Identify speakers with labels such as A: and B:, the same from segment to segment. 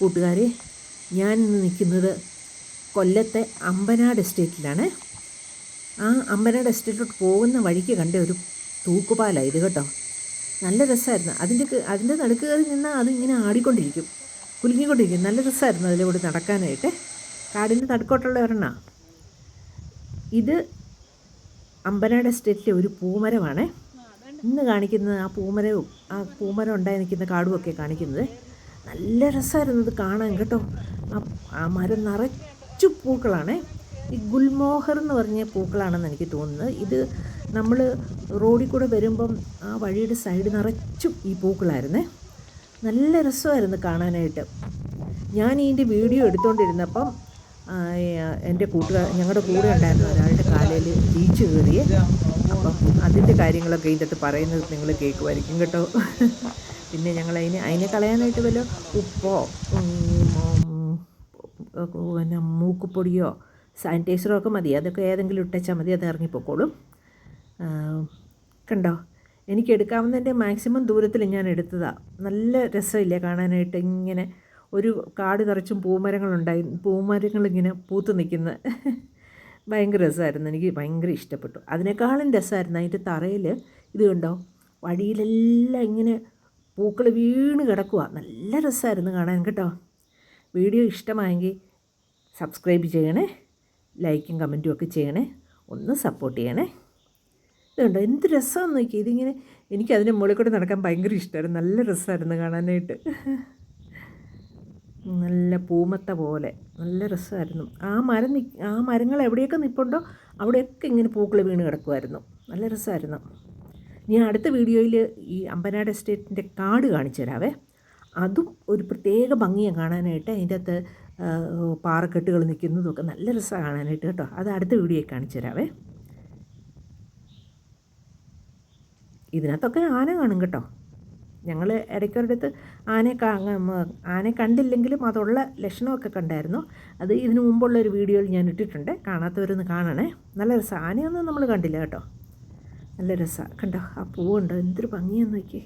A: കൂട്ടുകാരെ, ഞാൻ ഇന്ന് നിൽക്കുന്നത് കൊല്ലത്തെ അമ്പനാട് എസ്റ്റേറ്റിലാണ്. ആ അമ്പനാട് എസ്റ്റേറ്റിലോട്ട് പോകുന്ന വഴിക്ക് കണ്ട ഒരു തൂക്കുപാലമാണ് ഇത് കേട്ടോ. നല്ല രസമായിരുന്നു. അതിൻ്റെ നടുക്ക് കയറി നിന്നാൽ അതിങ്ങനെ ആടിക്കൊണ്ടിരിക്കും, കുലുങ്ങിക്കൊണ്ടിരിക്കും. നല്ല രസമായിരുന്നു അതിലൂടെ നടക്കാനായിട്ട്. കാടിൻ്റെ നടുക്കോട്ടുള്ള ഒരെണ്ണമാണ് ഇത്. അമ്പനാട് എസ്റ്റേറ്റിലെ ഒരു പൂമരമാണ് ഇന്ന് കാണിക്കുന്നത്. ആ പൂമരം ഉണ്ടായി നിൽക്കുന്ന കാടുമൊക്കെ കാണിക്കുന്നത്. നല്ല രസമായിരുന്നു ഇത് കാണാൻ കേട്ടോ. ആ മരം നിറച്ചു പൂക്കളാണ്. ഈ ഗുൽമോഹർ എന്ന് പറഞ്ഞ പൂക്കളാണെന്ന് എനിക്ക് തോന്നുന്നത്. ഇത് നമ്മൾ റോഡിൽ കൂടെ വരുമ്പം ആ വഴിയുടെ സൈഡ് നിറച്ചും ഈ പൂക്കളായിരുന്നേ. നല്ല രസമായിരുന്നു കാണാനായിട്ട്. ഞാൻ ഇതിൻ്റെ വീഡിയോ എടുത്തുകൊണ്ടിരുന്നപ്പം എൻ്റെ ഞങ്ങളുടെ കൂടെ ഉണ്ടായിരുന്ന ഒരാളുടെ കാലയിൽ ബീച്ച് കയറിയേ. അപ്പം അതിൻ്റെ കാര്യങ്ങളൊക്കെ ഇതിൻ്റെ അകത്ത് പറയുന്നത് നിങ്ങൾ കേൾക്കുമായിരിക്കും കേട്ടോ. പിന്നെ ഞങ്ങൾ അതിനെ കളയാനായിട്ട് വല്ല ഉപ്പോ പിന്നെ മൂക്കുപൊടിയോ സാനിറ്റൈസറോ ഒക്കെ മതി. അതൊക്കെ ഏതെങ്കിലും ഇട്ടച്ചാൽ മതി, അത് ഇറങ്ങിപ്പോക്കോളും. കണ്ടോ, എനിക്ക് എടുക്കാവുന്നതിൻ്റെ മാക്സിമം ദൂരത്തിൽ ഞാൻ എടുത്തതാണ്. നല്ല രസമില്ലേ കാണാനായിട്ട്. ഇങ്ങനെ ഒരു കാട് നിറച്ചും പൂമരങ്ങളിങ്ങനെ പൂത്ത് നിൽക്കുന്ന ഭയങ്കര രസമായിരുന്നു. എനിക്ക് ഭയങ്കര ഇഷ്ടപ്പെട്ടു. അതിനേക്കാളും രസമായിരുന്നു അതിൻ്റെ തറയിൽ ഇത് കണ്ടോ, വഴിയിലെല്ലാം ഇങ്ങനെ പൂക്കൾ വീണ് കിടക്കുക. നല്ല രസമായിരുന്നു കാണാൻ കേട്ടോ. വീഡിയോ ഇഷ്ടമായെങ്കിൽ സബ്സ്ക്രൈബ് ചെയ്യണേ, ലൈക്കും കമൻറ്റും ഒക്കെ ചെയ്യണേ, ഒന്ന് സപ്പോർട്ട് ചെയ്യണേ. ഇതുണ്ടോ എന്ത് രസമാണെന്ന് നോക്കി. ഇതിങ്ങനെ എനിക്കതിൻ്റെ മുകളിൽ കൂടെ നടക്കാൻ ഭയങ്കര ഇഷ്ടമായിരുന്നു. നല്ല രസമായിരുന്നു കാണാനായിട്ട്. നല്ല പൂമത്ത പോലെ നല്ല രസമായിരുന്നു. ആ മരങ്ങൾ എവിടെയൊക്കെ നിൽപ്പുണ്ടോ അവിടെയൊക്കെ ഇങ്ങനെ പൂക്കൾ വീണ് കിടക്കുമായിരുന്നു. നല്ല രസമായിരുന്നു. ഞാൻ അടുത്ത വീഡിയോയിൽ ഈ അമ്പനാട് എസ്റ്റേറ്റിൻ്റെ കാട് കാണിച്ചു തരാവേ. അതും ഒരു പ്രത്യേക ഭംഗിയാണ് കാണാനായിട്ട്. അതിൻ്റെ അകത്ത് പാറക്കെട്ടുകൾ നിൽക്കുന്നതൊക്കെ നല്ല രസമാണ് കാണാനായിട്ട് കേട്ടോ. അത് അടുത്ത വീഡിയോയിൽ കാണിച്ചു തരാവേ. ഇതിനകത്തൊക്കെ ആന കാണും കേട്ടോ. ഞങ്ങൾ ഇടയ്ക്കൊരിടത്ത് ആനയെ കണ്ടില്ലെങ്കിലും അതുള്ള ലക്ഷണമൊക്കെ കണ്ടായിരുന്നു. അത് ഇതിനു മുമ്പുള്ളൊരു വീഡിയോയിൽ ഞാൻ ഇട്ടിട്ടുണ്ട്, കാണാത്തവരൊന്ന് കാണണേ. നല്ല രസം. ആനയൊന്നും നമ്മൾ കണ്ടില്ല കേട്ടോ. നല്ല രസമാണ് കണ്ടോ. ആ പൂവുണ്ടോ എന്തൊരു ഭംഗിയാന്ന് നോക്കി.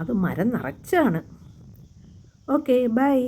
A: അത് മരം നിറച്ചാണ്. Okay, by.